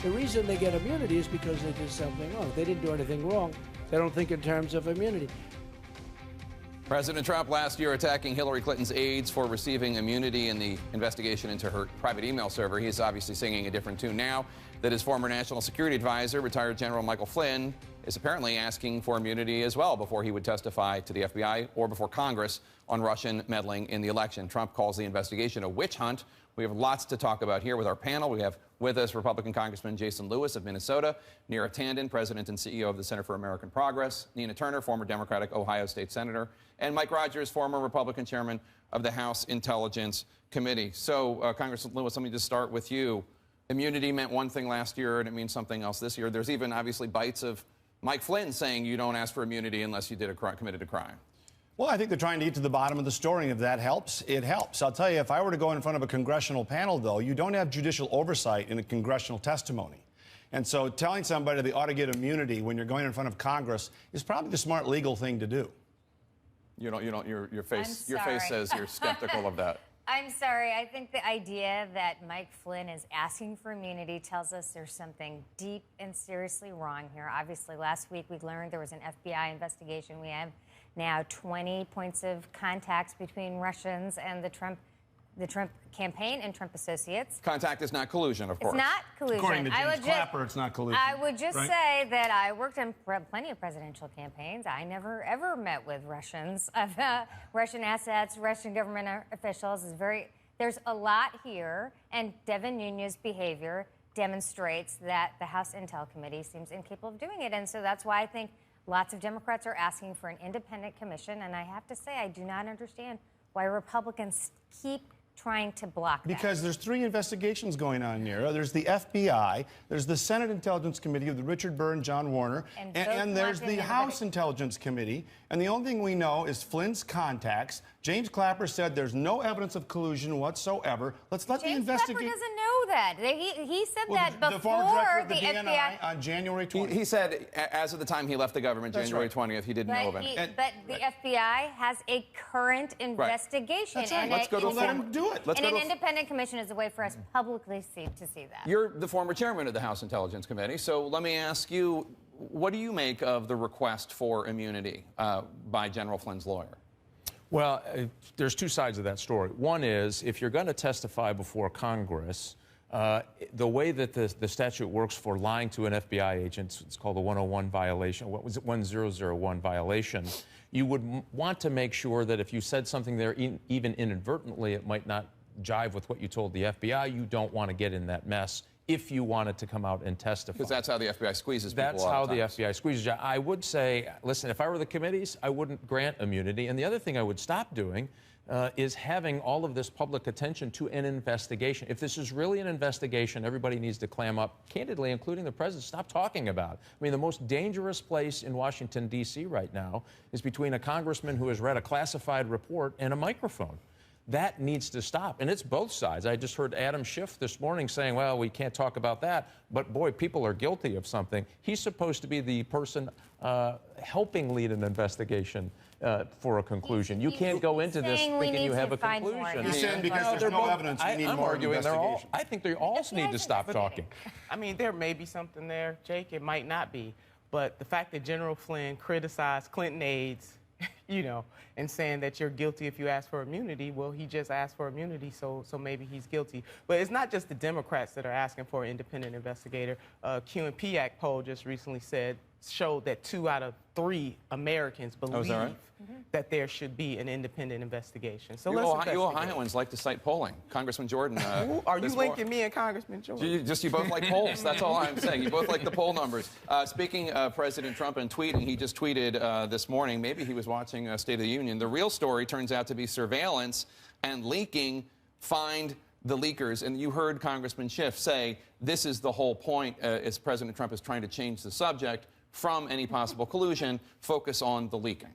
The reason they get immunity is because they did something wrong. If they didn't do anything wrong, they don't think in terms of immunity. President Trump last year attacking Hillary Clinton's aides for receiving immunity in the investigation into her private email server. He's obviously singing a different tune now that his former national security advisor, retired General Michael Flynn, is apparently asking for immunity as well before he would testify to the FBI or before Congress on Russian meddling in the election. Trump calls the investigation a witch hunt. We have lots to talk about here with our panel. We have with us Republican Congressman Jason Lewis of Minnesota, Neera Tanden, President and CEO of the Center for American Progress, Nina Turner, former Democratic Ohio State Senator, and Mike Rogers, former Republican Chairman of the House Intelligence Committee. So, Congressman Lewis, let me just start with you. Immunity meant one thing last year, and it means something else this year. There's even, obviously, bites of Mike Flynn saying you don't ask for immunity unless you committed a crime. Well, I think they're trying to get to the bottom of the story, and if that helps, it helps. I'll tell you, if I were to go in front of a congressional panel, though, you don't have judicial oversight in a congressional testimony. And so telling somebody they ought to get immunity when you're going in front of Congress is probably the smart legal thing to do. Your face says you're skeptical of that. I'm sorry. I think the idea that Mike Flynn is asking for immunity tells us there's something deep and seriously wrong here. Obviously, last week we learned there was an FBI investigation. We have now 20 points of contacts between Russians and the Trump campaign and Trump associates. Contact is not collusion, of course. It's not collusion. According to James Clapper, it's not collusion. I would just say that I worked on plenty of presidential campaigns. I never, ever met with Russians, Russian assets, Russian government officials. There's a lot here, and Devin Nunes' behavior demonstrates that the House Intel Committee seems incapable of doing it. And so that's why I think lots of Democrats are asking for an independent commission. And I have to say, I do not understand why Republicans keep trying to block that. Because there's 3 investigations going on here. There's the FBI, there's the Senate Intelligence Committee of the Richard Burr and John Warner, and there's the House Intelligence Committee. And the only thing we know is Flynn's contacts. James Clapper said there's no evidence of collusion whatsoever. Let's let the investigation. James Clapper doesn't know that. He said that before the former director of the FBI DNI on January 20th. He said, as of the time he left the government, January 20th, he didn't know of it. But the FBI has a current investigation. That's right. And Let's go to let him do it. And an independent commission is a way for us publicly to see that. You're the former chairman of the House Intelligence Committee, so let me ask you, what do you make of the request for immunity by General Flynn's lawyer? Well, there's 2 sides of that story. One is, if you're going to testify before Congress, the way that the statute works for lying to an FBI agent, it's called a 101 violation, what was it, 1001 violation, you would want to make sure that if you said something there, even inadvertently, it might not jive with what you told the FBI. You don't want to get in that mess if you wanted to come out and testify. Because that's how the FBI squeezes people. That's how the FBI squeezes you. I would say, listen, if I were the committees, I wouldn't grant immunity. And the other thing I would stop doing is having all of this public attention to an investigation. If this is really an investigation, everybody needs to clam up, candidly, including the president. Stop talking about it. I mean, the most dangerous place in Washington, D.C. right now is between a congressman who has read a classified report and a microphone. That needs to stop. And it's both sides. I just heard Adam Schiff this morning saying, well, we can't talk about that. But, boy, people are guilty of something. He's supposed to be the person helping lead an investigation for a conclusion. You can't go into this thinking you have a conclusion. He's saying because there's no evidence, we need more investigation. I think they all need to stop talking. I mean, there may be something there, Jake. It might not be. But the fact that General Flynn criticized Clinton aides, and saying that you're guilty if you ask for immunity, well, he just asked for immunity, so maybe he's guilty. But it's not just the Democrats that are asking for an independent investigator. Quinnipiac poll just recently showed that 2 out of 3 Americans believe that there should be an independent investigation. So you Ohioans like to cite polling. Congressman Jordan. Are you linking me and Congressman Jordan? You both like polls. That's all I'm saying. You both like the poll numbers. Speaking of President Trump and tweeting, he just tweeted this morning, maybe he was watching State of the Union. The real story turns out to be surveillance and leaking. Find the leakers. And you heard Congressman Schiff say this is the whole point as President Trump is trying to change the subject from any possible collusion, focus on the leaking.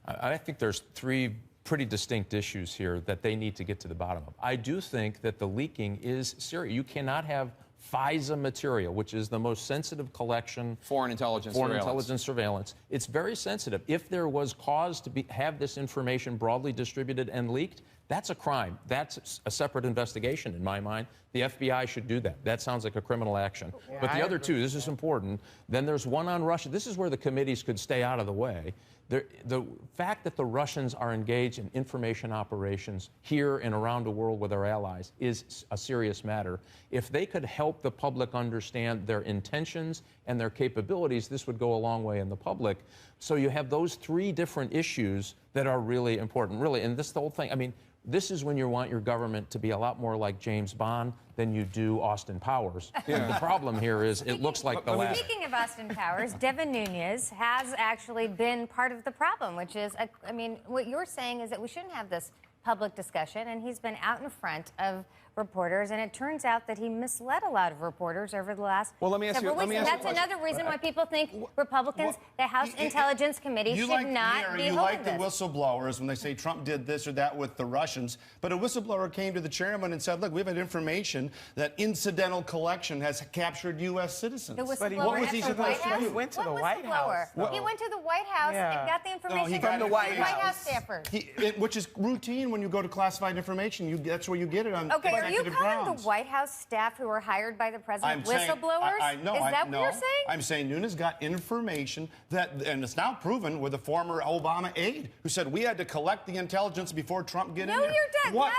I think there's 3 pretty distinct issues here that they need to get to the bottom of. I do think that the leaking is serious. You cannot have FISA material, which is the most sensitive collection. Foreign intelligence surveillance. It's very sensitive. If there was cause to have this information broadly distributed and leaked, That's a crime. That's a separate investigation in my mind. The FBI should do that. That sounds like a criminal action. Yeah, but the I other agree two, with this is that. important. Then there's one on Russia. This is where the committees could stay out of the way. The fact that the Russians are engaged in information operations here and around the world with our allies is a serious matter. If they could help the public understand their intentions and their capabilities, this would go a long way in the public. So you have those three different issues that are really important, really. And this the whole thing, I mean, this is when you want your government to be a lot more like James Bond than you do Austin Powers. And the problem here is it looks like the last. Speaking of Austin Powers, Devin Nunes has actually been part of the problem, which is, I mean, what you're saying is that we shouldn't have this public discussion, and he's been out in front of reporters, and it turns out that he misled a lot of reporters over the last Well, let me ask you- several let weeks. me And ask you a that's question. another reason why people think Republicans, the House You Intelligence Committee, should like not be you holding like the this. whistleblowers when they say Trump did this or that with the Russians, but a whistleblower came to the chairman and said, look, we've had information that incidental collection has captured U.S. citizens. The But he- whistleblower What was at he the supposed White to House? do? He went to What the White whistleblower? House, He though. went to the White House Yeah. and got the information he got from it the from White the House House. staffers. Which is routine when you go to classified information. That's where you get it on Okay, are you executive calling grounds. the White House staff who were hired by the president I'm saying- whistleblowers? No, Is that no. what you're saying? I'm saying Nunes got information that, and it's now proven with a former Obama aide who said we had to collect the intelligence before Trump get in No, there. you're dead. What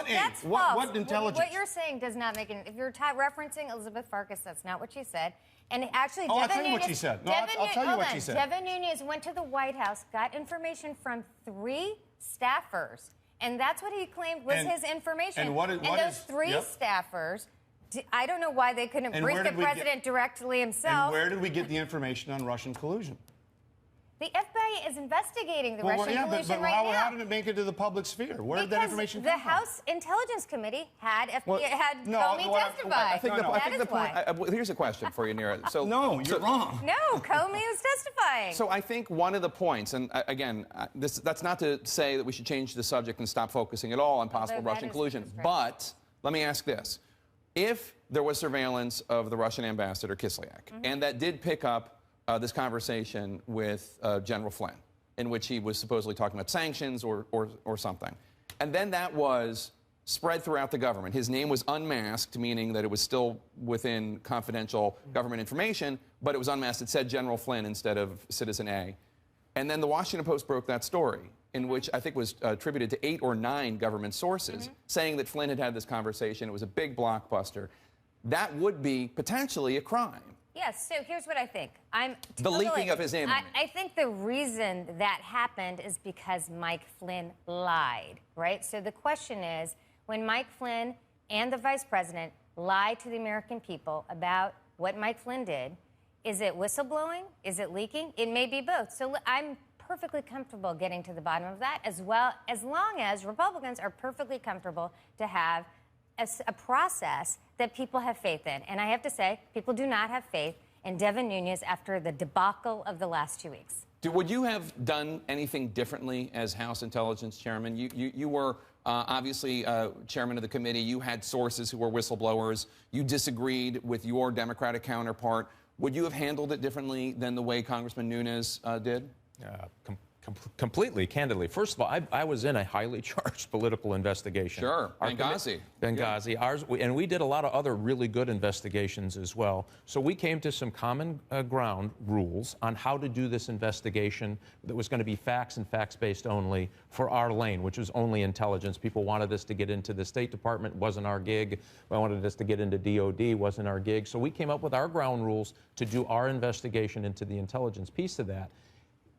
aide? That's What false. intelligence? What you're saying does not make it. If you're referencing Elizabeth Farkas, that's not what she said. And actually, Oh, I'll Devin tell you what Nunes, she said. No, Devin I'll tell you hold what on. she said. Devin Nunes went to the White House, got information from 3 staffers, and that's what he claimed was And- his information. and what is- what those is- 3 yep. staffers, I don't know why they couldn't And brief where the did we get- president directly And himself. where did we get the information on Russian collusion? The FBI is investigating the Well, Russian yeah, collusion but right how, now. how did it make it to the public sphere? Where did that Because information the come from? House Intelligence Committee had Well, had no, Comey what I- testify. I think the, I That think is the point. why. Well, here's a question for you, Neera. So No, you're wrong. No, Comey was testifying. So I think one of the points, and again, that's not to say that we should change the subject and stop focusing at all on possible that Russian is collusion. correct. But let me ask this: if there was surveillance of the Russian ambassador Kislyak, and that did pick up this conversation with General Flynn, in which he was supposedly talking about sanctions or something, and then that was spread throughout the government. His name was unmasked, meaning that it was still within confidential government information, but it was unmasked. It said General Flynn instead of Citizen A. And then the Washington Post broke that story, in which I think was attributed to 8 or 9 government sources, saying that Flynn had had this conversation. It was a big blockbuster. That would be potentially a crime. Yes, so here's what I think. The leaking of his name. I think the reason that happened is because Mike Flynn lied, right? So the question is, when Mike Flynn and the vice president lied to the American people about what Mike Flynn did, is it whistleblowing? Is it leaking? It may be both. So I'm perfectly comfortable getting to the bottom of that, as well as long as Republicans are perfectly comfortable to have a process that people have faith in. And I have to say, people do not have faith in Devin Nunes after the debacle of the last 2 weeks. Would you have done anything differently as House Intelligence Chairman? You were obviously chairman of the committee. You had sources who were whistleblowers. You disagreed with your Democratic counterpart. Would you have handled it differently than the way Congressman Nunes did? Completely, candidly. First of all, I was in a highly charged political investigation. Sure, Our Benghazi. Benghazi. And we did a lot of other really good investigations as well. So we came to some common ground rules on how to do this investigation that was going to be facts and facts-based only for our lane, which was only intelligence. People wanted us to get into the State Department, wasn't our gig. They wanted us to get into DOD, wasn't our gig. So we came up with our ground rules to do our investigation into the intelligence piece of that.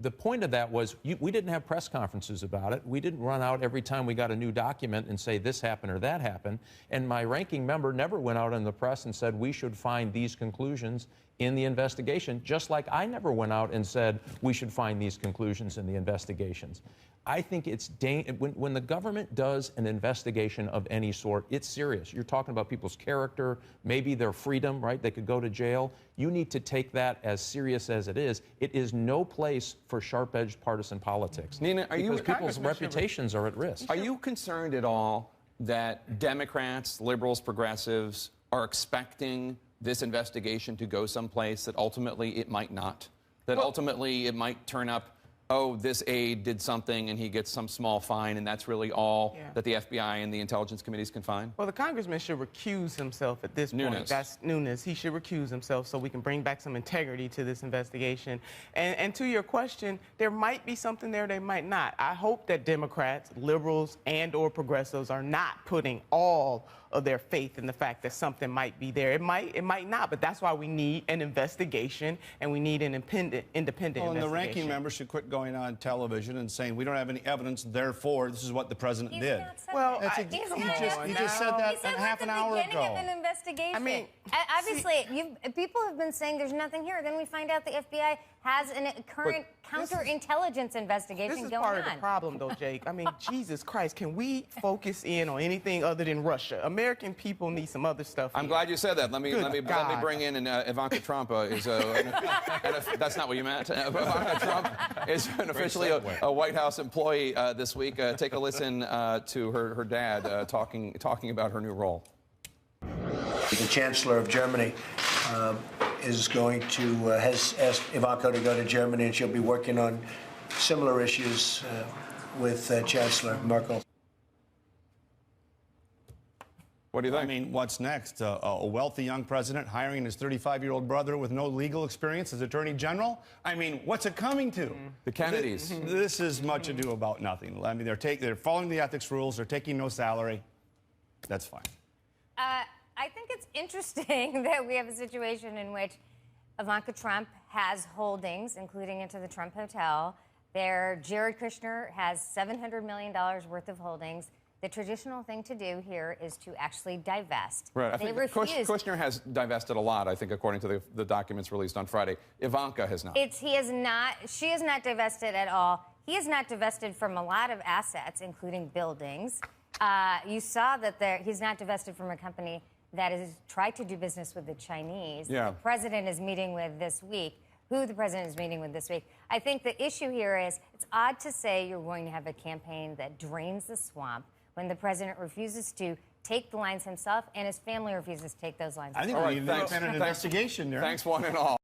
The point of that was we didn't have press conferences about it. We didn't run out every time we got a new document and say this happened or that happened. And my ranking member never went out in the press and said we should find these conclusions in the investigation, just like I never went out and said we should find these conclusions in the investigations. I think it's when the government does an investigation of any sort, it's serious. You're talking about people's character, maybe their freedom, right? They could go to jail. You need to take that as serious as it is. It is no place for sharp-edged partisan politics. Nina, are you- because people's Congressman reputations are at risk. Are you concerned at all that Democrats, liberals, progressives are expecting this investigation to go someplace that ultimately it might not? That ultimately it might turn up oh, this aide did something and he gets some small fine, and that's really all Yeah. that the FBI and the intelligence committees can find? Well, the congressman should recuse himself at this Nunes. point. That's Nunes. He should recuse himself so we can bring back some integrity to this investigation. And to your question, there might be something there, they might not. I hope that Democrats, liberals, and/or progressives are not putting all of their faith in the fact that something might be there. It might not, but that's why we need an investigation and we need an independent Well, and investigation. the ranking member should quit going on television and saying we don't have any evidence, therefore this is what the president He's did. not said Well, that. That's He's he not. just said that He said a half we're an at hour the beginning ago. of an investigation. I mean, Obviously, people have been saying there's nothing here. Then we find out the FBI has a current counterintelligence investigation This is going part of on. the problem, though, Jake. I mean, Jesus Christ, can we focus in on anything other than Russia? American people need some other stuff. I'm here. glad you said that. Let me God. bring in Ivanka Trump that's not what you meant. Ivanka Trump is officially a White House employee this week. Take a listen to her dad talking about her new role. The Chancellor of Germany is going to has asked Ivanka to go to Germany, and she'll be working on similar issues with Chancellor Merkel. What do you think? I mean, what's next? A wealthy young president hiring his 35-year-old brother with no legal experience as Attorney General? I mean, what's it coming to? The Kennedys. This is much ado about nothing. I mean, they're following the ethics rules. They're taking no salary. That's fine. I think it's interesting that we have a situation in which Ivanka Trump has holdings, including into the Trump Hotel. Jared Kushner has $700 million worth of holdings. The traditional thing to do here is to actually divest. Right. I They think refuse. Kushner has divested a lot, I think, according to the documents released on Friday. Ivanka has not. She has not divested at all. He has not divested from a lot of assets, including buildings. You saw that he's not divested from a company that has tried to do business with the Chinese. Yeah. The president is meeting with this week. Who the president is meeting with this week. I think the issue here is it's odd to say you're going to have a campaign that drains the swamp when the president refuses to take the lines himself and his family refuses to take those lines. I think All we right, need an thanks. independent investigation there. Thanks, one and all.